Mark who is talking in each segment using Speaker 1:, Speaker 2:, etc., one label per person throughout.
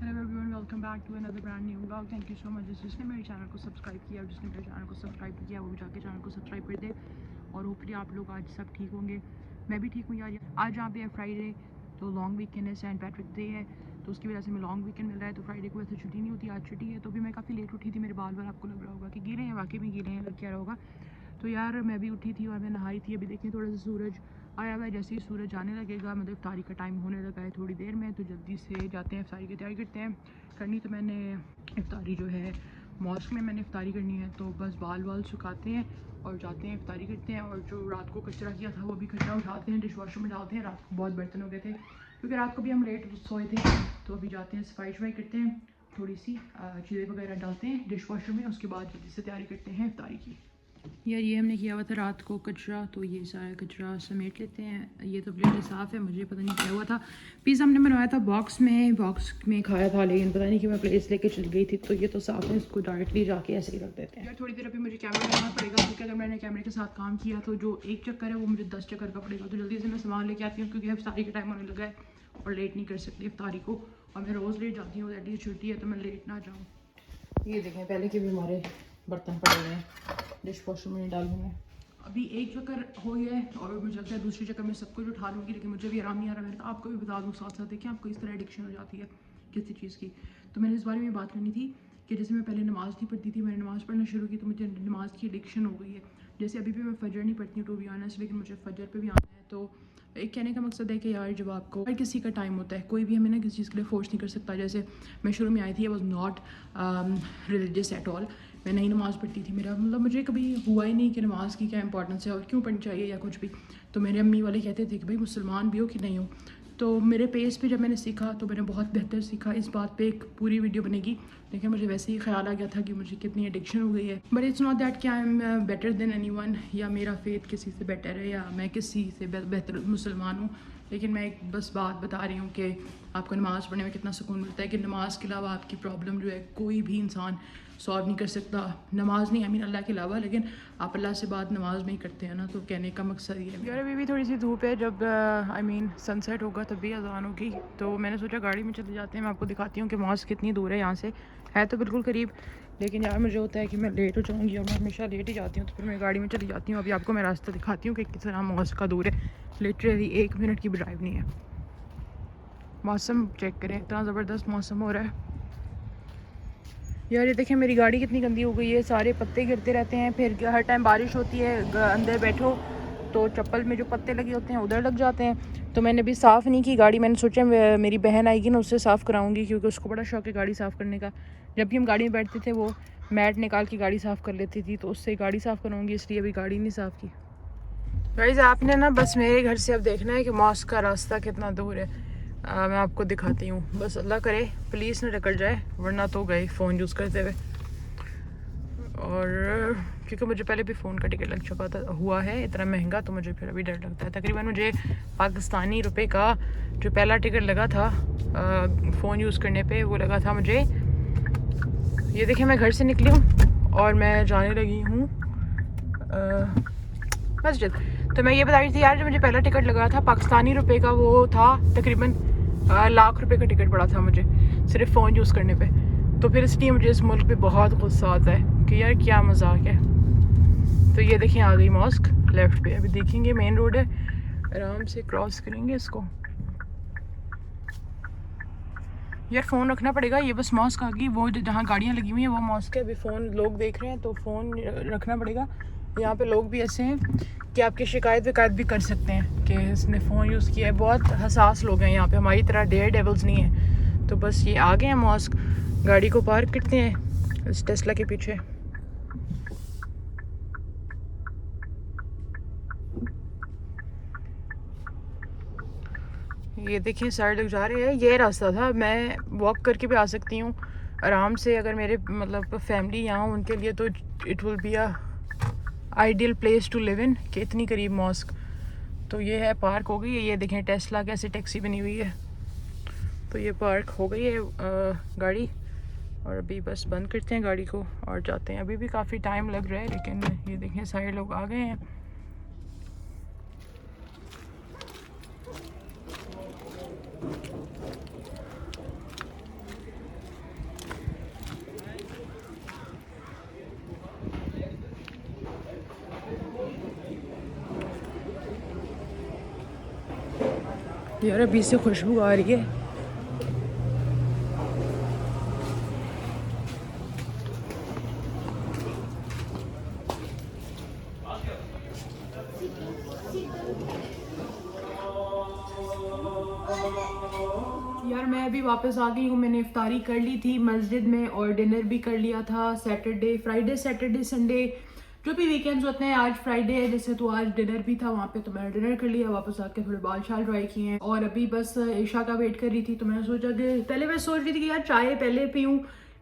Speaker 1: Hello everyone, welcome back to another brand new vlog. Thank you so much जिसने मेरे channel को subscribe किया और जिसने मेरे चैनल को सब्सक्राइब किया वो भी जाके चैनल को सब्सक्राइब कर दे। और होपफुली आप लोग आज सब ठीक होंगे, मैं भी ठीक हूँ यार। आज यहाँ पे है फ्राइडे, तो लॉन्ग वीकेंड है, सेंट पैट्रिक डे है, तो उसकी वजह से मैं लॉन्ग वीकेंड मिल रहा है। तो फ्राइडे को वैसे छुट्टी नहीं होती, आज छुट्टी है। तो भी मैं काफ़ी लेट उठी थी, मेरे बाल बाल आपको लग रहा होगा कि गीले हैं, वाकई में गीले हैं, लग क्या रहा होगा। तो यार मैं भी उठी थी और मैं नहाई थी। अभी देखिए थोड़ा सा सूरज आया हुआ है, जैसे ही सूरज आने लगेगा मतलब इफ्तारी का टाइम होने लगा है थोड़ी देर में, तो जल्दी से जाते हैं इफ्तारी की तैयारी करते हैं। करनी तो मैंने इफ्तारी जो है मॉस्क में मैंने इफ्तारी करनी है, तो बस बाल वाल सुखाते हैं और जाते हैं इफ्तारी करते हैं। और जो रात को कचरा किया था वो भी कचरा उठाते हैं, डिश वॉशर में डालते हैं। रात को बहुत बर्तन हो गए थे क्योंकि रात को भी हम लेट सोए थे, तो अभी जाते हैं सफाई शफाई करते हैं, थोड़ी सी चीज़ें वगैरह डालते हैं डिश वॉशर में, उसके बाद जल्दी से तैयारी करते हैं इफ्तारी की। यार ये हमने किया हुआ था रात को कचरा, तो ये सारा कचरा समेट लेते हैं। ये तो प्लेट साफ़ है, मुझे पता नहीं क्या हुआ था। पिज़्ज़ा हमने बनवाया था बॉक्स में खाया था, लेकिन पता नहीं कि मैं प्लेट्स लेके चल गई थी। तो ये तो साफ़ है, इसको डायरेक्टली जाके ऐसे ही रख देते हैं। यार थोड़ी देर अभी मुझे कैमरा लगाना पड़ेगा, क्योंकि अगर मैंने कैमरे के साथ काम किया तो जो एक चक्कर है वो मुझे 10 चक्कर का पड़ेगा। तो जल्दी से मैं सामान लेके आती हूँ, क्योंकि अब इफ्तारी का टाइम होने लगा है और लेट नहीं कर सकती इफ्तारी को। और मैं रोज़ लेट जाती हूँ, एटलीस्ट छुट्टी है तो मैं लेट ना जाऊँ। ये देखें पहले के भी हमारे बर्तन पड़े हुए हैं, डिश वॉशर में डालूँ मैं। अभी एक चक्कर हो गया है और मुझे लगता है दूसरी चक्कर में सब कुछ उठा लूँगी, लेकिन मुझे भी आराम नहीं आ रहा। मैंने कहा आपको भी बता दूँ साथ साथ कि आपको इस तरह एडिक्शन हो जाती है किसी चीज़ की। तो मैंने इस बारे में बात करनी थी कि जैसे मैं पहले नमाज़ नहीं पढ़ती थी, मैंने नमाज़ पढ़ना शुरू की तो मुझे नमाज़ की एडिक्शन हो गई है। जैसे अभी भी मैं फजर नहीं पढ़ती हूँ टू बी ऑनेस्ट, लेकिन मुझे फजर पे भी आना है। तो एक कहने का मकसद है कि यार जब आपको हर किसी का टाइम होता है, कोई भी हमें ना किसी चीज़ के लिए फोर्स नहीं कर सकता। जैसे मैं शुरू में आई थी, I was not religious at all, मैं नहीं नमाज़ पढ़ती थी। मेरा मतलब मुझे कभी हुआ ही नहीं कि नमाज़ की क्या इंपॉर्टेंस है और क्यों पढ़नी चाहिए या कुछ भी। तो मेरे अम्मी वाले कहते थे कि भाई मुसलमान भी हो कि नहीं हो। तो मेरे पेज पे जब मैंने सीखा तो मैंने बहुत बेहतर सीखा। इस बात पे एक पूरी वीडियो बनेगी, लेकिन मुझे वैसे ही ख्याल आ गया था कि मुझे कितनी एडिक्शन हो गई है। बट इट्स नॉट दैट कि I am better than anyone, या मेरा फेथ किसी से बेटर है या मैं किसी से बेहतर मुसलमान हूँ। लेकिन मैं एक बस बात बता रही हूँ कि आपको नमाज़ पढ़ने में कितना सुकून मिलता है, कि नमाज के अलावा आपकी प्रॉब्लम जो है कोई भी इंसान सॉल्व नहीं कर सकता। नमाज नहीं, आई मीन अल्लाह के अलावा। लेकिन आप अल्लाह से बात नमाज में ही करते हैं ना, तो कहने का मकसद ये है। यार अभी भी थोड़ी सी धूप है, जब आई मीन सनसेट होगा तब भी अजान होगी। तो मैंने सोचा गाड़ी में चले जाते हैं, मैं आपको दिखाती हूँ कि मॉस्क कितनी दूर है यहाँ से। है तो बिल्कुल करीब, लेकिन यार मुझे होता है कि मैं लेट हो जाऊँगी और मैं हमेशा लेट ही जाती हूँ, तो फिर मैं गाड़ी में चली जाती हूँ। अभी आपको मैं रास्ता दिखाती हूँ कि कितना मॉस्क का दूर है। लिटरली 1 मिनट की ड्राइव नहीं है। मौसम चेक करें, इतना ज़बरदस्त मौसम हो रहा है। यार ये देखें मेरी गाड़ी कितनी गंदी हो गई है, सारे पत्ते गिरते रहते हैं। फिर हर टाइम बारिश होती है, अंदर बैठो तो चप्पल में जो पत्ते लगे होते हैं उधर लग जाते हैं। तो मैंने भी साफ़ नहीं की गाड़ी। मैंने सोचा मेरी बहन आएगी ना, उससे साफ़ कराऊंगी, क्योंकि उसको बड़ा शौक है गाड़ी साफ़ करने का। जब भी हम गाड़ी में बैठते थे वो मैट निकाल के गाड़ी साफ़ कर लेती थी, तो उससे गाड़ी साफ़ कराऊंगी, इसलिए अभी गाड़ी नहीं साफ़ की। गाइस आपने ना बस मेरे घर से अब देखना है कि मॉस्क का रास्ता कितना दूर है। मैं आपको दिखाती हूँ, बस अल्लाह करे पुलिस न टकरा जाए, वरना तो गए फ़ोन यूज़ करते हुए। और क्योंकि मुझे पहले भी फ़ोन का टिकट लग चुका था, हुआ है इतना महंगा, तो मुझे फिर अभी डर लगता है। तकरीबन मुझे पाकिस्तानी रुपए का जो पहला टिकट लगा था फ़ोन यूज़ करने पे, वो लगा था मुझे, ये देखिए मैं घर से निकली हूँ और मैं जाने लगी हूँ मस्जिद। तो मैं ये बता रही थी यार, जो मुझे पहला टिकट लगा था पाकिस्तानी रुपए का, वो था तकरीबन लाख रुपए का टिकट पड़ा था मुझे सिर्फ फ़ोन यूज़ करने पे। तो फिर इसलिए मुझे इस मुल्क पे बहुत गुस्सा आता है कि यार क्या मजाक है। तो ये देखिए आ गई मॉस्क लेफ़्ट पे, अभी देखेंगे मेन रोड है, आराम से क्रॉस करेंगे इसको। यार फ़ोन रखना पड़ेगा, ये बस मॉस्क आ गई, वो जहाँ गाड़ियाँ लगी हुई हैं वो मॉस्क है। अभी फ़ोन लोग देख रहे हैं तो फ़ोन रखना पड़ेगा। यहाँ पे लोग भी ऐसे हैं कि आपकी शिकायत विकायत भी कर सकते हैं कि इसने फ़ोन यूज़ किया है। बहुत हसास लोग हैं यहाँ पे, हमारी तरह डेयर डेवल्स नहीं है। तो बस ये आ गए हैं मॉस्क, गाड़ी को पार्क करते हैं इस टेस्ला के पीछे। ये देखिए सारे लोग जा रहे हैं, ये रास्ता था, मैं वॉक करके भी आ सकती हूँ आराम से। अगर मेरे मतलब फैमिली यहाँ उनके लिए तो it will be a ideal place to live in, कि इतनी करीब मॉस्क। तो ये है, पार्क हो गई है। ये देखें टेस्ला कैसे टैक्सी बनी हुई है। तो ये पार्क हो गई है गाड़ी, और अभी बस बंद करते हैं गाड़ी को और जाते हैं। अभी भी काफ़ी टाइम लग रहा है, लेकिन ये देखें सारे लोग आ गए हैं। यार अभी से खुशबू आ रही है। यार मैं अभी वापस आ गई हूँ। मैंने इफ्तारी कर ली थी मस्जिद में और डिनर भी कर लिया था। फ्राइडे सैटरडे संडे जो भी वीकेंड्स होते हैं, आज फ्राइडे है जैसे, तो आज डिनर भी था वहाँ पे, तो मैंने डिनर कर लिया। वापस आके थोड़े बाल शाल ड्राई किए हैं और अभी बस ईशा का वेट कर रही थी। तो मैंने सोचा कि पहले मैं सोच रही थी कि यार चाय पहले पीऊँ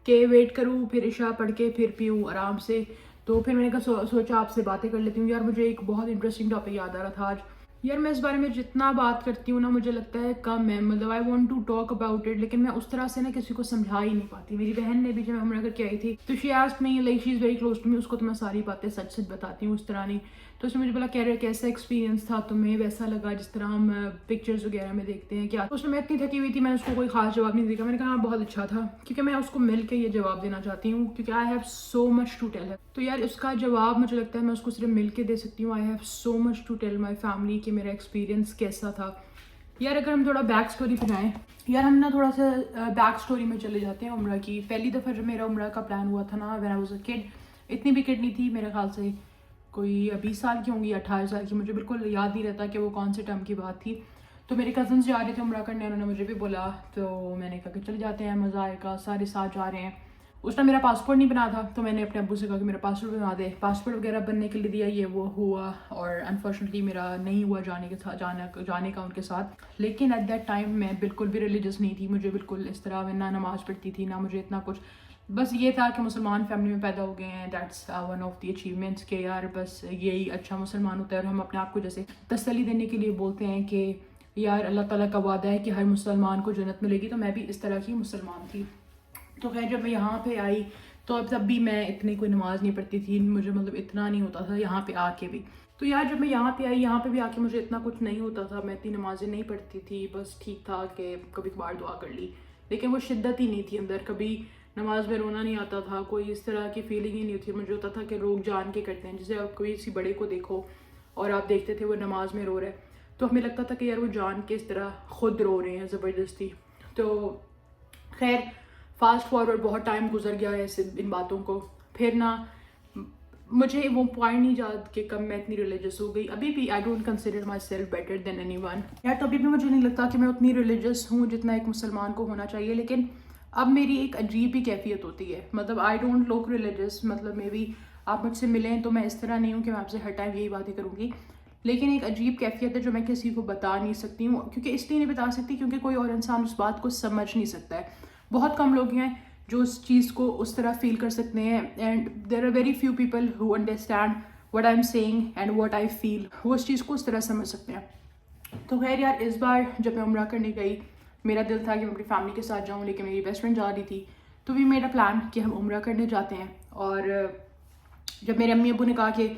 Speaker 1: कि वेट करूँ, फिर ईशा पढ़ के फिर पीऊँ आराम से। तो फिर मैंने कहा सोचा आपसे बातें कर लेती हूँ। यार मुझे एक बहुत इंटरेस्टिंग टॉपिक याद आ रहा था आज। यार मैं इस बारे में जितना बात करती हूँ ना, मुझे लगता है कम है। मतलब I want to talk about it, लेकिन मैं उस तरह से ना किसी को समझा ही नहीं पाती। मेरी बहन ने भी जब मैं उम्र करके आई थी तो she asked me, like she is very close to me, उसको तो मैं सारी बातें सच सच बताती हूँ, उस तरह नहीं। तो उसने मुझे बोला कह रहे कैसा एक्सपीरियंस था तुम्हें, वैसा लगा जिस तरह हम पिक्चर्स वगैरह में देखते हैं क्या। तो उसमें मैं इतनी थकी हुई थी, मैंने उसको कोई खास जवाब नहीं दिया। मैंने कहा हाँ बहुत अच्छा था, क्योंकि मैं उसको मिल के ये जवाब देना चाहती हूँ, क्योंकि I have so much to tell है। तो यार उसका जवाब मुझे लगता है मैं उसको सिर्फ मिल के दे सकती हूँ। I have so much to tell my family कि मेरा एक्सपीरियंस कैसा था। यार अगर हम थोड़ा बैक स्टोरी बनाएं, यार हम ना थोड़ा सा बैक स्टोरी में चले जाते हैं उम्र की। पहली दफ़ा जब मेरा उम्र का प्लान हुआ था ना, when I was a kid, इतनी भी किड नहीं थी, मेरे ख्याल से कोई 20 साल की होंगी, 18 साल की, मुझे बिल्कुल याद नहीं रहता कि वो कौन से टर्म की बात थी। तो मेरे कज़न्स जा रहे थे उम्र करने, उन्होंने मुझे भी बोला, तो मैंने कहा कि चले जाते हैं, मज़ा आएगा, सारे साथ जा रहे हैं। उस टाइम मेरा पासपोर्ट नहीं बना था, तो मैंने अपने अब्बू से कहा कि मेरा पासपोर्ट बना दे। पासपोर्ट वगैरह बनने के लिए दिया, ये वो हुआ, और अनफॉर्चुनेटली मेरा नहीं हुआ जाने का उनके साथ। लेकिन एट दैट टाइम मैं बिल्कुल भी रिलीजियस नहीं थी, मुझे बिल्कुल इस तरह ना नमाज़ पढ़ती थी ना मुझे इतना कुछ। बस ये था कि मुसलमान फैमिली में पैदा हो गए हैं, that's one of the achievements के यार बस यही अच्छा मुसलमान होता है। और हम अपने आप को जैसे तसल्ली देने के लिए बोलते हैं कि यार अल्लाह ताला का वादा है कि हर मुसलमान को जन्नत मिलेगी, तो मैं भी इस तरह की मुसलमान थी। तो खैर जब मैं यहाँ पे आई तो अब तब भी मैं इतनी कोई नमाज़ नहीं पढ़ती थी, मुझे मतलब इतना नहीं होता था यहाँ पे आके भी। तो यार जब मैं यहाँ पे आई, यहाँ पे भी आके मुझे इतना कुछ नहीं होता था, मैं इतनी नमाज़ें नहीं पढ़ती थी, बस ठीक था कि कभी कभार दुआ कर ली, लेकिन वो शिद्दत ही नहीं थी अंदर। कभी नमाज में रोना नहीं आता था, कोई इस तरह की फीलिंग ही नहीं होती। मुझे होता था कि लोग जान के करते हैं, जैसे आप कोई किसी बड़े को देखो और आप देखते थे वो नमाज में रो रहे, तो हमें लगता था कि यार वो जान के इस तरह खुद रो रहे हैं ज़बरदस्ती। तो खैर फास्ट फॉरवर्ड बहुत टाइम गुजर गया है ऐसे इन बातों को। फिर ना मुझे वो पॉइंट नहीं याद कि कब मैं इतनी रिलीजियस हो गई। अभी भी I don't consider my self better than anyone यार। तो अभी भी मुझे नहीं लगता कि मैं उतनी रिलीजियस हूँ जितना एक मुसलमान को होना चाहिए, लेकिन अब मेरी एक अजीब ही कैफियत होती है। मतलब आई डोंट लुक रिलीजियस, मतलब मे बी आप मुझसे मिलें तो मैं इस तरह नहीं हूँ कि मैं आपसे हर टाइम यही बातें करूँगी, लेकिन एक अजीब कैफियत है जो मैं किसी को बता नहीं सकती हूँ। क्योंकि इसलिए नहीं बता सकती क्योंकि कोई और इंसान उस बात को समझ नहीं सकता है। बहुत कम लोग हैं जो उस चीज़ को उस तरह फील कर सकते हैं, and there are very few people who understand what I am saying and what I feel, वो उस चीज़ को उस तरह समझ सकते हैं। तो खैर यार इस बार जब मैं उम्रा करने गई, मेरा दिल था कि मैं अपनी फैमिली के साथ जाऊँ, लेकिन मेरी बेस्ट फ्रेंड जा रही थी, तो वी मेड अ प्लान कि हम उम्रा करने जाते हैं। और जब मेरे अम्मी अब्बू ने कहा कि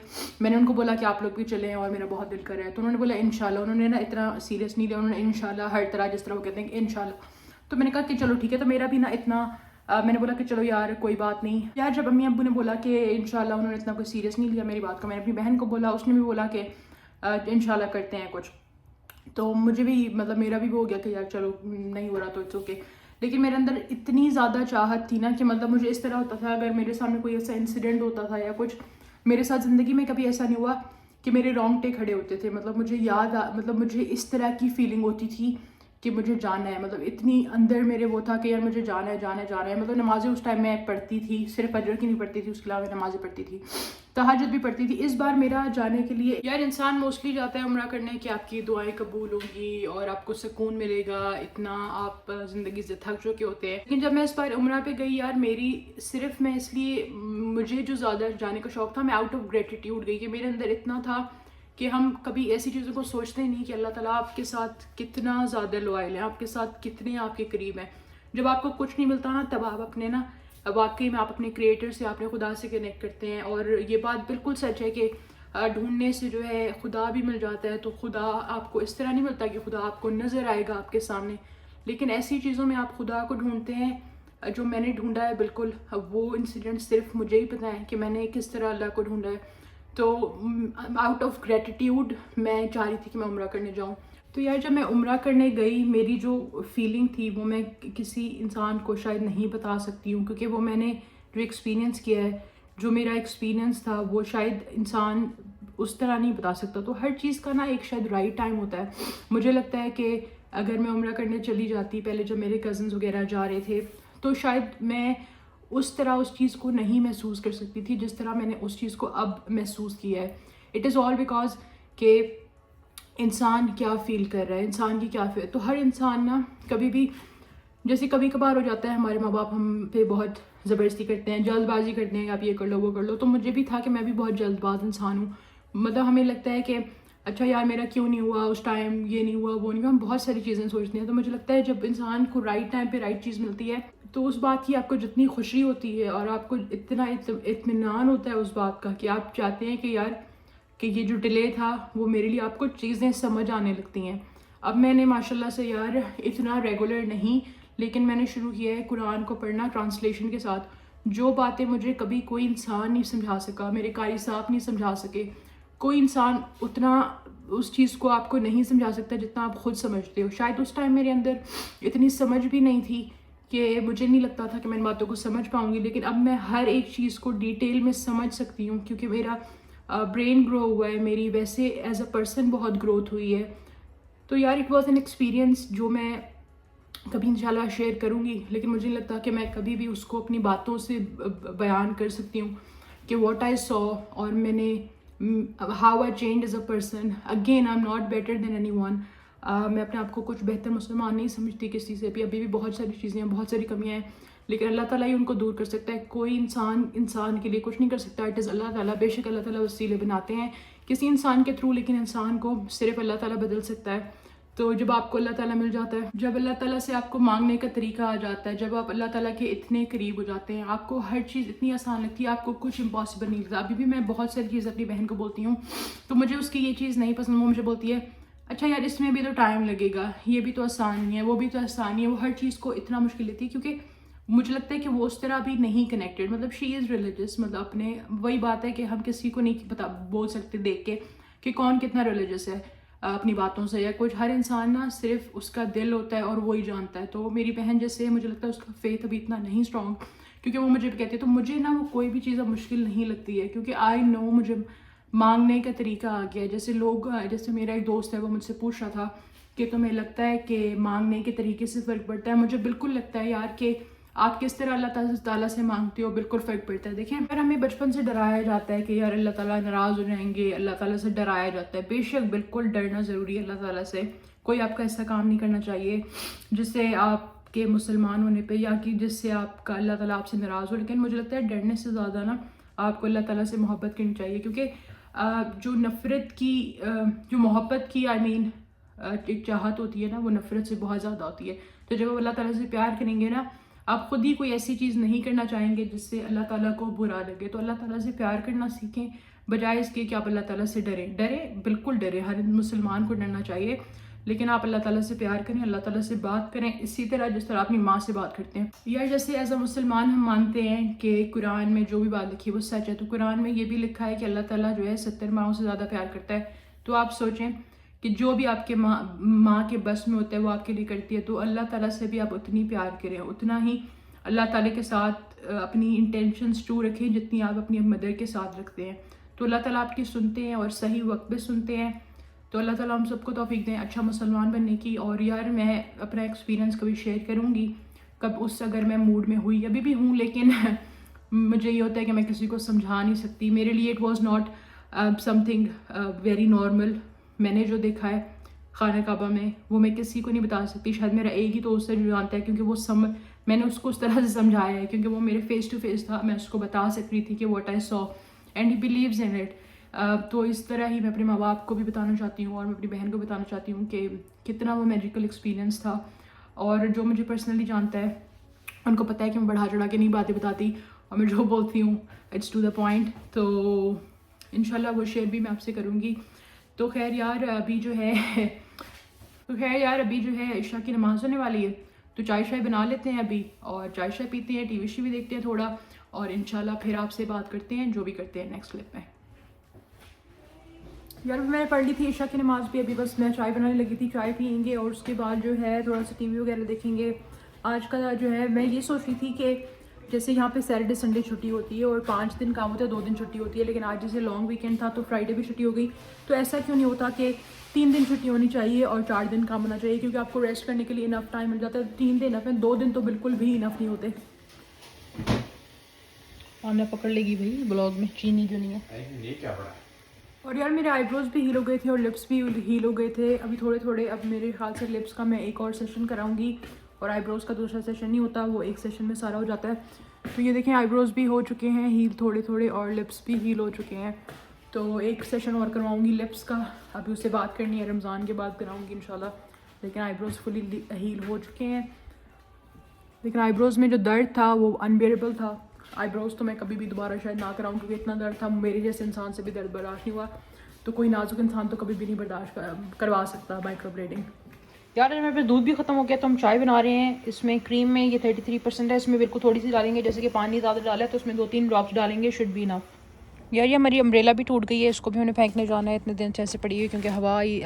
Speaker 1: मैंने उनको बोला कि आप लोग भी चलें और मेरा बहुत दिल कर रहा है, तो उन्होंने बोला इंशाल्लाह। उन्होंने ना इतना सीरियस नहीं लिया, उन्होंने इंशाल्लाह हर तरह जिस तरह वो कहते हैं कि इंशाल्लाह। तो मैंने कहा कि चलो ठीक है। तो मेरा भी ना इतना मैंने बोला कि चलो यार कोई बात नहीं यार। जब अम्मी अब्बू ने बोला कि इंशाल्लाह, उन्होंने इतना कोई सीरियस नहीं लिया मेरी बात को। मैंने अपनी बहन को बोला, उसने भी बोला कि इंशाल्लाह करते हैं कुछ। तो मुझे भी मतलब मेरा भी वो हो गया कि यार चलो नहीं हो रहा तो इट्स ओके। लेकिन मेरे अंदर इतनी ज़्यादा चाहत थी ना कि मतलब मुझे इस तरह होता था, अगर मेरे सामने कोई ऐसा इंसिडेंट होता था या कुछ, मेरे साथ ज़िंदगी में कभी ऐसा नहीं हुआ कि मेरे रोंगटे खड़े होते थे। मतलब मुझे मतलब मुझे इस तरह की फीलिंग होती थी कि मुझे जाना है। मतलब इतनी अंदर मेरे वो था कि यार मुझे जाना है जाना है जाना है। मतलब नमाज़ें उस टाइम मैं पढ़ती थी, सिर्फ फजर की नहीं पढ़ती थी, उसके अलावा मैं नमाज़ें पढ़ती थी, तहज्जुद भी पढ़ती थी। इस बार मेरा जाने के लिए यार इंसान मोस्टली जाता है उम्रा करने कि आपकी दुआएं कबूल होंगी और आपको सुकून मिलेगा, इतना आप ज़िंदगी से थक चुके होते हैं। लेकिन जब मैं इस बार उम्रा पे गई यार, मेरी सिर्फ मैं इसलिए मुझे जो ज़्यादा जाने का शौक़ था, मैं आउट ऑफ ग्रेटिट्यूड गई कि मेरे अंदर इतना था कि हम कभी ऐसी चीज़ों को सोचते नहीं कि अल्लाह ताला आपके साथ कितना ज़्यादा लॉयल है, आपके साथ कितने आपके करीब हैं। जब आपको कुछ नहीं मिलता ना, तब आप अपने ना वाकई में आप अपने क्रिएटर से, अपने खुदा से कनेक्ट करते हैं। और ये बात बिल्कुल सच है कि ढूंढने से जो है खुदा भी मिल जाता है। तो खुदा आपको इस तरह नहीं मिलता कि खुदा आपको नज़र आएगा आपके सामने, लेकिन ऐसी चीज़ों में आप खुदा को ढूंढते हैं जो मैंने ढूंढा है। बिल्कुल वो इंसिडेंट सिर्फ मुझे ही पता है कि मैंने किस तरह अल्लाह को ढूंढा है। तो आउट ऑफ ग्रेटिट्यूड मैं चाह रही थी कि मैं उम्रा करने जाऊँ। तो यार जब मैं उम्रा करने गई, मेरी जो फीलिंग थी वो मैं किसी इंसान को शायद नहीं बता सकती हूँ, क्योंकि वो मैंने जो एक्सपीरियंस किया है, जो मेरा एक्सपीरियंस था, वो शायद इंसान उस तरह नहीं बता सकता। तो हर चीज़ का ना एक शायद राइट टाइम होता है। मुझे लगता है कि अगर मैं उम्रा करने चली जाती पहले, जब मेरे कज़न्स वगैरह जा रहे थे, तो शायद मैं उस तरह उस चीज़ को नहीं महसूस कर सकती थी जिस तरह मैंने उस चीज़ को अब महसूस किया है। इट इज़ ऑल बिकॉज के इंसान क्या फ़ील कर रहा है, इंसान की क्या फील। तो हर इंसान ना कभी भी, जैसे कभी कभार हो जाता है हमारे माँ बाप हम पे बहुत ज़बरदस्ती करते हैं, जल्दबाजी करते हैं, आप ये कर लो वो कर लो। तो मुझे भी था कि मैं भी बहुत जल्दबाज इंसान हूँ। मतलब हमें लगता है कि अच्छा यार मेरा क्यों नहीं हुआ उस टाइम, ये नहीं हुआ वो नहीं हुआ, हम बहुत सारी चीज़ें सोचते हैं। तो मुझे लगता है जब इंसान को राइट टाइम पे राइट चीज़ मिलती है, तो उस बात की आपको जितनी खुशी होती है और आपको इतना इत्मीनान होता है उस बात का कि आप चाहते हैं कि यार कि ये जो डिले था वो मेरे लिए, आपको चीज़ें समझ आने लगती हैं। अब मैंने माशाल्लाह से यार इतना रेगुलर नहीं, लेकिन मैंने शुरू किया है कुरान को पढ़ना ट्रांसलेशन के साथ। जो बातें मुझे कभी कोई इंसान नहीं समझा सका, मेरे कारी साहब नहीं समझा सके, कोई इंसान उतना उस चीज़ को आपको नहीं समझा सकता जितना आप खुद समझते हो। शायद उस टाइम मेरे अंदर इतनी समझ भी नहीं थी कि मुझे नहीं लगता था कि मैं इन बातों को समझ पाऊंगी, लेकिन अब मैं हर एक चीज़ को डिटेल में समझ सकती हूँ, क्योंकि मेरा ब्रेन ग्रो हुआ है, मेरी वैसे एज अ पर्सन बहुत ग्रोथ हुई है। तो यार इट वॉज एन एक्सपीरियंस जो मैं कभी इंशाल्लाह शेयर करूँगी, लेकिन मुझे नहीं लगता कि मैं कभी भी उसको अपनी बातों से बयान कर सकती हूँ कि व्हाट आई सॉ, और मैंने how I change as a person. Again I am not better than anyone. मैं अपने आप को कुछ बेहतर मुसलमान नहीं समझती किसी से भी, अभी भी बहुत सारी चीज़ें हैं, बहुत सारी कमियाँ हैं, लेकिन अल्लाह ताला ही उनको दूर कर सकता है। कोई इंसान के लिए कुछ नहीं कर सकता। इट इज़ अल्लाह ताला। बेशक अल्लाह ताला वसीले बनाते हैं किसी इंसान के थ्रू, लेकिन इंसान को सिर्फ अल्लाह ताला बदल सकता है। तो जब आपको अल्लाह ताला मिल जाता है, जब अल्लाह ताला से आपको मांगने का तरीका आ जाता है, जब आप अल्लाह ताला के इतने करीब हो जाते हैं, आपको हर चीज़ इतनी आसान लगती है, आपको कुछ इम्पॉसिबल नहीं लगता। अभी भी मैं बहुत सारी चीज़ अपनी बहन को बोलती हूँ, तो मुझे उसकी ये चीज़ नहीं पसंद। वो मुझे बोलती है अच्छा यार इसमें भी तो टाइम लगेगा, ये भी तो आसान नहीं है, वो भी तो आसान नहीं है। वो हर चीज़ को इतना मुश्किल लेती है, क्योंकि मुझे लगता है कि वो उस तरह भी नहीं कनेक्टेड। मतलब शी इज़ रिलीजियस, मतलब अपने, वही बात है कि हम किसी को नहीं पता बोल सकते देख के कि कौन कितना रिलीजियस है अपनी बातों से या कुछ। हर इंसान ना सिर्फ उसका दिल होता है और वो ही जानता है। तो मेरी बहन जैसे, मुझे लगता है उसका फेथ अभी इतना नहीं स्ट्रॉन्ग, क्योंकि वो मुझे भी कहती है। तो मुझे ना वो कोई भी चीज़ अब मुश्किल नहीं लगती है, क्योंकि आई नो मुझे मांगने का तरीका आ गया है। जैसे लोग, जैसे मेरा एक दोस्त है वो मुझसे पूछ रहा था कि तुम्हें लगता है कि मांगने के तरीके से फ़र्क पड़ता है? मुझे बिल्कुल लगता है यार कि आप किस तरह अल्लाह ताला से मांगते हो, बिल्कुल फ़र्क पड़ता है। देखिए अगर हमें बचपन से डराया जाता है कि यार अल्लाह ताला नाराज़ हो जाएंगे, अल्लाह ताला से डराया जाता है। बेशक बिल्कुल डरना ज़रूरी है अल्लाह ताला से। कोई आपका ऐसा काम नहीं करना चाहिए जिससे आपके मुसलमान होने पे, या कि जिससे आपका अल्लाह ताला आपसे नाराज़ हो। लेकिन मुझे लगता है डरने से ज़्यादा ना आपको अल्लाह ताला से मोहब्बत करनी चाहिए, क्योंकि जो नफ़रत की, जो मोहब्बत की एक चाहत होती है ना, वो नफ़रत से बहुत ज़्यादा होती है। तो जब आप अल्लाह ताला से प्यार करेंगे ना, आप खुद ही कोई ऐसी चीज़ नहीं करना चाहेंगे जिससे अल्लाह ताला को बुरा लगे। तो अल्लाह ताला से प्यार करना सीखें, बजाय इसके कि आप अल्लाह ताला से डरें बिल्कुल डरें। हर मुसलमान को डरना चाहिए, लेकिन आप अल्लाह ताला से प्यार करें, अल्लाह ताला से बात करें इसी तरह जिस तरह अपनी माँ से बात करते हैं। यार जैसे एज अ मुसलमान हम मानते हैं कि कुरान में जो भी बात लिखी है वो सच है। तो कुरान में ये भी लिखा है कि अल्लाह ताला जो है 70 माओं से ज़्यादा प्यार करता है। तो आप सोचें कि जो भी आपके माँ के बस में होता है वो आपके लिए करती है, तो अल्लाह ताला से भी आप उतनी प्यार करें, उतना ही अल्लाह ताला के साथ अपनी इंटेंशंस ट्रू रखें जितनी आप अपनी मदर के साथ रखते हैं। तो अल्लाह ताला आपकी सुनते हैं और सही वक्त पे सुनते हैं। तो अल्लाह ताला हम सबको तौफीक दें अच्छा मुसलमान बनने की। और यार मैं अपना एक्सपीरियंस कभी शेयर करूँगी कब उस, अगर मैं मूड में हुई, अभी भी हूँ, लेकिन मुझे ये होता है कि मैं किसी को समझा नहीं सकती। मेरे लिए it was not something very normal. मैंने जो देखा है खाना काबा में वो मैं किसी को नहीं बता सकती। शायद मेरा एक ही दोस्त है जो जानता है, क्योंकि वो मैंने उसको उस तरह से समझाया है, क्योंकि वो मेरे फेस टू फेस था। मैं उसको बता सकती थी कि what I saw and he believes in it. तो इस तरह ही मैं अपने माँ बाप को भी बताना चाहती हूँ और मैं अपनी बहन को बताना चाहती हूँ कि कितना वो मैजिकल एक्सपीरियंस था। और जो मुझे पर्सनली जानता है उनको पता है कि मैं बढ़ा चढ़ा के नहीं बातें बताती, और मैं जो बोलती हूँ इट्स टू द पॉइंट। तो इंशाल्लाह वो शेयर भी मैं आपसे करूँगी। तो खैर यार अभी जो है इशा की नमाज़ होने वाली है, तो चाय शाय बना लेते हैं अभी, और चाय शाय पीते हैं, टीवी भी देखते हैं थोड़ा, और इंशाल्लाह फिर आपसे बात करते हैं जो भी करते हैं नेक्स्ट क्लिप में। यार मैंने पढ़ ली थी ईशा की नमाज़ भी, अभी बस मैं चाय बनाने लगी थी, चाय पियेंगे और उसके बाद जो है थोड़ा सा टीवी वगैरह देखेंगे। आज का जो है मैं ये सोच रही थी कि जैसे यहाँ पे सैटरडे संडे छुट्टी होती है और 5 दिन काम होता है, 2 दिन छुट्टी होती है, लेकिन आज जैसे लॉन्ग वीकेंड था तो फ्राइडे भी छुट्टी हो गई। तो ऐसा क्यों नहीं होता कि 3 दिन छुट्टी होनी चाहिए और 4 दिन काम होना चाहिए, क्योंकि आपको रेस्ट करने के लिए इनफ टाइम मिल जाता है। 3 दिन इनफ है, 2 दिन तो बिल्कुल भी इनफ नहीं होते। आमना पकड़ लेगी भाई ब्लॉग में, चीनी जो नहीं है।
Speaker 2: ये क्या पड़ा?
Speaker 1: और यार मेरे आईब्रोज भी हील हो गए थे और लिप्स भी हील हो गए थे अभी थोड़े थोड़े। अब मेरे ख्याल से लिप्स का मैं एक और सेशन कराऊंगी और आईब्रोज का दूसरा सेशन नहीं होता, वो एक सेशन में सारा हो जाता है। तो ये देखें आईब्रोज भी हो चुके हैं हील थोड़े थोड़े और लिप्स भी हील हो चुके हैं। तो एक सेशन और करवाऊँगी लिप्स का, अभी उससे बात करनी है, रमज़ान के बाद कराऊँगी इंशाल्लाह। लेकिन आईब्रोज फुली हील हो चुके हैं, लेकिन आईब्रोज में जो दर्द था वो अनबेरेबल था। आईब्रोज तो मैं कभी भी दोबारा शायद ना कराऊँ, क्योंकि इतना दर्द था, मेरे जैसे इंसान से भी दर्द बर्दाश्त नहीं हुआ। तो कोई नाजुक इंसान तो कभी भी नहीं बर्दाश्त करवा सकता माइक्रोब्लेडिंग। यार मेरे पे दूध भी ख़त्म हो गया तो हम चाय बना रहे हैं। इसमें क्रीम में ये 33% है, इसमें बिल्कुल थोड़ी सी डालेंगे, जैसे कि पानी ज़्यादा डाला है तो उसमें 2-3 ड्रॉप्स डालेंगे, शुड बी इनफ। यार ये हमारी अम्ब्रेला भी टूट गई है, इसको भी हमने फेंकने जाना है, इतने दिन से ऐसे पड़ी हुई क्योंकि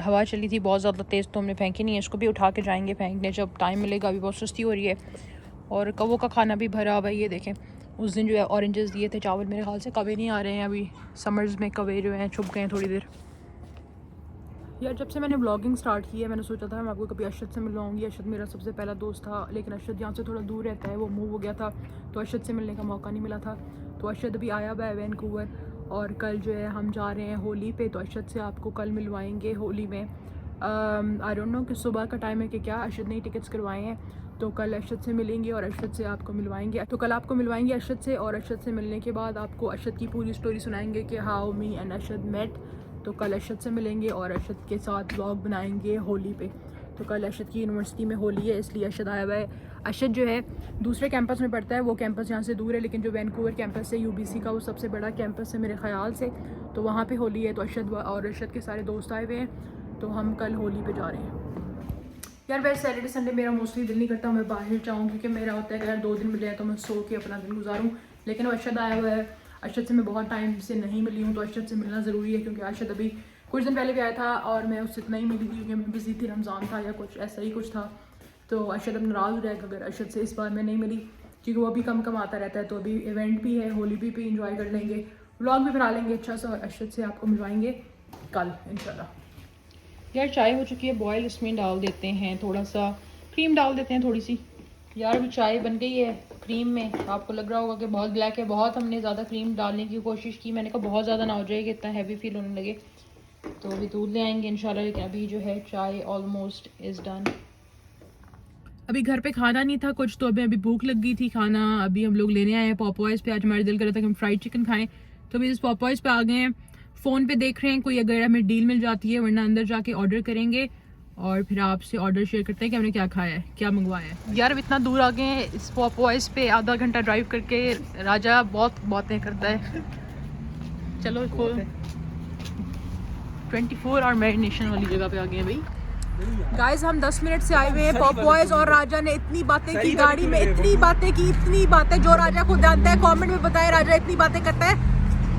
Speaker 1: हवा चली थी बहुत ज़्यादा तेज़, तो हमने फेंकी नहीं है, इसको भी उठा के जाएंगे फेंकने जब टाइम मिलेगा। अभी बहुत सुस्ती हो रही है और कवों का खाना भी भरा हुआ है। ये देखें उस दिन जो है ऑरेंजेस दिए थे चावल, मेरे ख्याल से कवे नहीं आ रहे हैं अभी समर्स में, कवे जो हैं छुप गए हैं थोड़ी देर। यार जब से मैंने ब्लॉगिंग स्टार्ट की है मैंने सोचा था मैं आपको कभी अरशद से मिलवाऊंगी। अरशद मेरा सबसे पहला दोस्त था, लेकिन अरशद यहाँ से थोड़ा दूर रहता है, वो मूव हो गया था, तो अरशद से मिलने का मौका नहीं मिला था। तो अरशद अभी आया हुआ है वैनकूवर और कल जो है हम जा रहे हैं होली पे, तो अरशद से आपको कल मिलवाएंगे होली में। आई डोंट नो कि सुबह का टाइम है कि क्या, अरशद ने टिकट्स करवाए हैं तो कल अरशद से मिलेंगे और अरशद से आपको मिलवाएंगे। तो कल आपको मिलवाएंगे अरशद से, और अरशद से मिलने के बाद आपको अरशद की पूरी स्टोरी सुनाएंगे कि how me and Arshad met. तो कल अरशद से मिलेंगे और अरशद के साथ व्लॉग बनाएंगे होली पे। तो कल अरशद की यूनिवर्सिटी में होली है, इसलिए अरशद आया हुआ है। अरशद जो है दूसरे कैंपस में पढ़ता है, वो कैंपस यहाँ से दूर है, लेकिन जो वैनकूवर कैंपस है यूबीसी का, वो सबसे बड़ा कैंपस है मेरे ख्याल से, तो वहाँ पे होली है। तो अरशद और अरशद के सारे दोस्त आए हुए हैं, तो हम कल होली पे जा रहे हैं। यार वैसे सैटरडे संडे मेरा मोस्टली दिल नहीं करता मैं बाहर जाऊँ, क्योंकि मेरा होता है कि यार 2 दिन मिले हैं तो मैं सो के अपना दिन गुजारूँ। लेकिन अरशद आया हुआ है, अरशद से मैं बहुत टाइम से नहीं मिली हूँ, तो अरशद से मिलना ज़रूरी है, क्योंकि अरशद अभी कुछ दिन पहले भी आया था और मैं उससे नहीं मिली थी क्योंकि मैं बिजी थी, रमज़ान था या कुछ ऐसा ही कुछ था। तो अरशद अब नाराज़ हो जाएगा अगर अरशद से इस बार मैं नहीं मिली, क्योंकि वो अभी कम आता रहता है। तो अभी इवेंट भी है, होली भी इंजॉय कर लेंगे, व्लॉग भी बना लेंगे अच्छा सा, और अरशद से आपको मिलवाएंगे कल इंशाल्लाह। यार चाय हो चुकी है बॉयल, इसमें डाल देते हैं थोड़ा सा क्रीम, डाल देते हैं थोड़ी सी। यार अभी चाय बन गई है क्रीम में, आपको लग रहा होगा कि बहुत ब्लैक है, बहुत हमने ज़्यादा क्रीम डालने की कोशिश की, मैंने कहा बहुत ज़्यादा ना हो जाएगी, इतना हैवी फील होने लगे। तो अभी दूध ले आएंगे इंशाल्लाह, लेकिन अभी जो है चाय ऑलमोस्ट इज़ डन। अभी घर पे खाना नहीं था कुछ, तो अभी भूख लग गई थी खाना, अभी हम लोग लेने आए हैं पॉपॉइज़ पे। आज हमारा दिल कर रहा था कि हम फ्राइड चिकन खाएं, तो अभी इस पॉपॉइज़ पे आ गए हैं। फ़ोन पे देख रहे हैं कोई अगर हमें डील मिल जाती है, वरना अंदर जाके ऑर्डर करेंगे और फिर आपसे ऑर्डर शेयर करते हैं कि हमने क्या खाया है, क्या मंगवाया है। यार अब इतना दूर आ गए हैं इस पॉपॉइज़ पे, आधा घंटा ड्राइव करके। राजा बहुत बातें करता है। चलो 24 आवर मैरिनेशन वाली जगह पे आ गए हैं भाई। गाइस हम 10 मिनट से आए हुए हैं पॉपॉइज़, और राजा ने इतनी बातें की गाड़ी में, इतनी बातें जो राजा को जानता है कमेंट में बताए, राजा इतनी बातें करता है,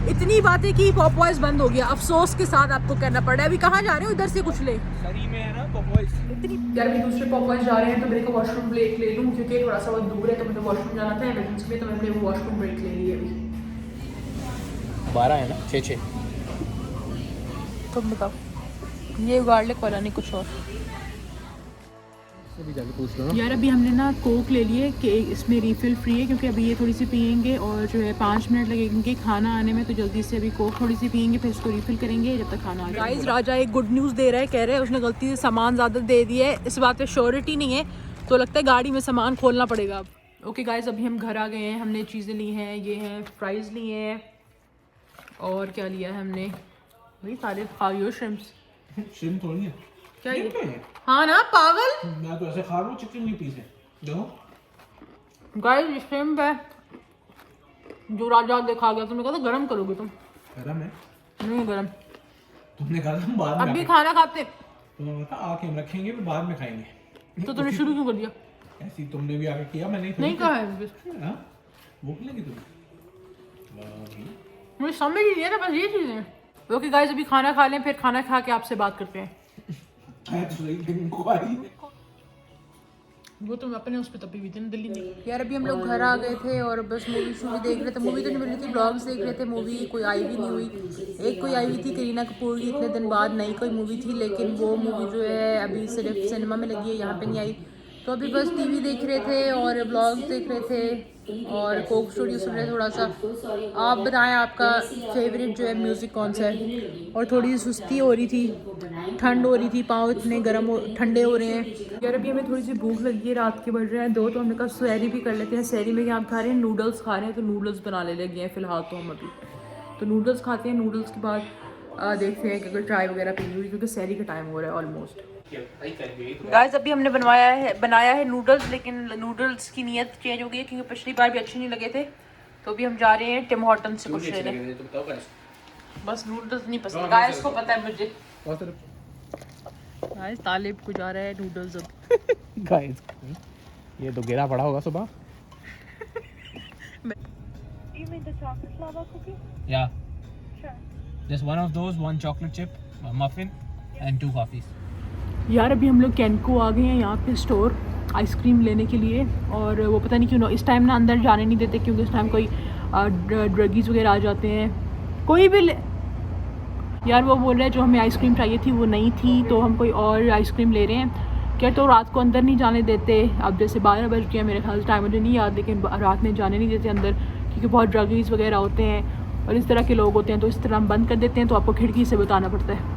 Speaker 1: इतनी बातें की पॉपॉइज़ बंद हो गया। अफसोस के साथ आपको कहना पड़ रहा है। अभी कहाँ जा रहे हो, इधर से कुछ ले
Speaker 2: सरी में है ना पॉपॉइज़।
Speaker 1: यार अभी दूसरे पॉपॉइज़ जा रहे हैं, तो मेरे को वॉशरूम ब्रेक ले लूँ, क्योंकि थोड़ा सा बहुत दूर है, तो मुझे वॉशरूम जाना था इमरजेंसी में, तो मैंने वो वॉशरूम ब्रेक ले ली अभी।
Speaker 2: 12 है ना, 6
Speaker 1: तुम बताओ, ये गार्लिक वाला नहीं कुछ और।
Speaker 2: भी जाके पूछ लो ना।
Speaker 1: यार अभी हमने ना कोक ले लिए कि इसमें रीफ़िल फ्री है, क्योंकि अभी ये थोड़ी सी पियेंगे और जो है 5 मिनट लगेंगे खाना आने में, तो जल्दी से अभी कोक थोड़ी सी पियेंगे, फिर इसको रीफ़िल करेंगे जब तक खाना आ जाए। गाइस राजा एक गुड न्यूज़ दे रहा है, कह रहा है उसने गलती से सामान ज़्यादा दे दिया है, इस बात पे श्योरिटी नहीं है, तो लगता है गाड़ी में सामान खोलना पड़ेगा अब। ओके गाइस अभी हम घर आ गए हैं, हमने चीज़ें ली हैं, ये हैं फ्राइज़ लिए हैं, और क्या लिया है हमने, वही सारे खाओ श्रिम्प्स।
Speaker 2: श्रिम्प थोड़ी है
Speaker 1: क्या ये? हाँ ना पागल,
Speaker 2: मैं तो ऐसे खा रहा हूँ चिकन की पीस है। देखो
Speaker 1: गाइस श्रिम्प है जो राजा देखा गया, तुमने कहा था गरम करोगे तुम,
Speaker 2: गरम है
Speaker 1: नहीं गरम,
Speaker 2: तुमने कहा था हम बाद में
Speaker 1: अभी खाना खाते
Speaker 2: तुमने कहा था आके हम रखेंगे फिर बाद में खाएंगे,
Speaker 1: तो तुमने शुरू क्यों कर दिया?
Speaker 2: ऐसी तुमने भी आके किया, मैंने
Speaker 1: नहीं कहा है बस,
Speaker 2: हाँ भूख लगी तुम्हें?
Speaker 1: मुझे समझ ही नहीं आता, बस ये चीज़ें ओके गाइस, अभी खाना खा लें, फिर खाना खा के आपसे बात करते हैं। वो तो अपने उस पर तपी हुई थी ना, दिल्ली में। यार अभी हम लोग घर आ गए थे और बस मूवी शूवी देख रहे थे। मूवी तो नहीं मिल रही थी, ब्लॉग्स देख रहे थे। मूवी कोई आई भी नहीं हुई। एक कोई आई हुई थी करीना कपूर की, इतने दिन बाद नई कोई मूवी थी, लेकिन वो मूवी जो है अभी सिर्फ सिनेमा में लगी है, यहाँ पे नहीं आई। तो अभी बस टीवी देख रहे थे और ब्लॉग्स देख रहे थे और कोक स्टूडियो सुन रहे थोड़ा सा। आप बताएं आपका फेवरेट जो है म्यूज़िक कौन सा है। और थोड़ी सुस्ती हो रही थी, ठंड हो रही थी, पाँव इतने गर्म ठंडे हो रहे हैं। यार अभी हमें थोड़ी सी भूख लगी है, रात के बज रहे हैं 2, तो हमने कहा सहरी भी कर लेते हैं। सहरी में क्या आप खा रहे हैं, नूडल्स खा रहे हैं, तो नूडल्स बनाने लगे हैं फ़िलहाल तो हम अभी। तो नूडल्स खाते हैं, नूडल्स के बाद देखते हैं कि अगर चाय वगैरह पीनी हुई, क्योंकि सहरी का टाइम हो रहा है ऑलमोस्ट। गाइस अभी हमने बनाया है नूडल्स, लेकिन नूडल्स की नीयत चेंज हो गई है क्योंकि पिछली बार भी अच्छे नहीं लगे थे। तो अभी हम जा रहे हैं टिम हॉर्टन से कुछ लेने। बस नूडल्स नहीं पसंद, गाइस को पता है मुझे। गाइस तालिब को जा रहा है नूडल्स अब।
Speaker 2: गाइस ये तो गिरा पड़ा होगा सुबह।
Speaker 1: You made the chocolate lava cookie?
Speaker 2: Yeah,
Speaker 1: Sure.
Speaker 2: just one of those, one chocolate chip, a muffin, and 2 coffees.
Speaker 1: यार अभी हम लोग कैनको आ गए हैं यहाँ पे स्टोर आइसक्रीम लेने के लिए। और वो पता नहीं क्यों इस टाइम ना अंदर जाने नहीं देते, क्योंकि इस टाइम कोई ड्रगीज वगैरह आ जाते हैं। कोई भी यार वो बोल रहे हैं जो हमें आइसक्रीम चाहिए थी वो नहीं थी, तो हम कोई और आइसक्रीम ले रहे हैं। क्या तो रात को अंदर नहीं जाने देते। अब जैसे 12 बज गए मेरे ख्याल से, टाइम मुझे नहीं याद, लेकिन रात में जाने नहीं देते अंदर, क्योंकि बहुत ड्रगीज वगैरह होते हैं और इस तरह के लोग होते हैं। तो इस तरह हम बंद कर देते हैं, तो आपको खिड़की से बताना पड़ता है।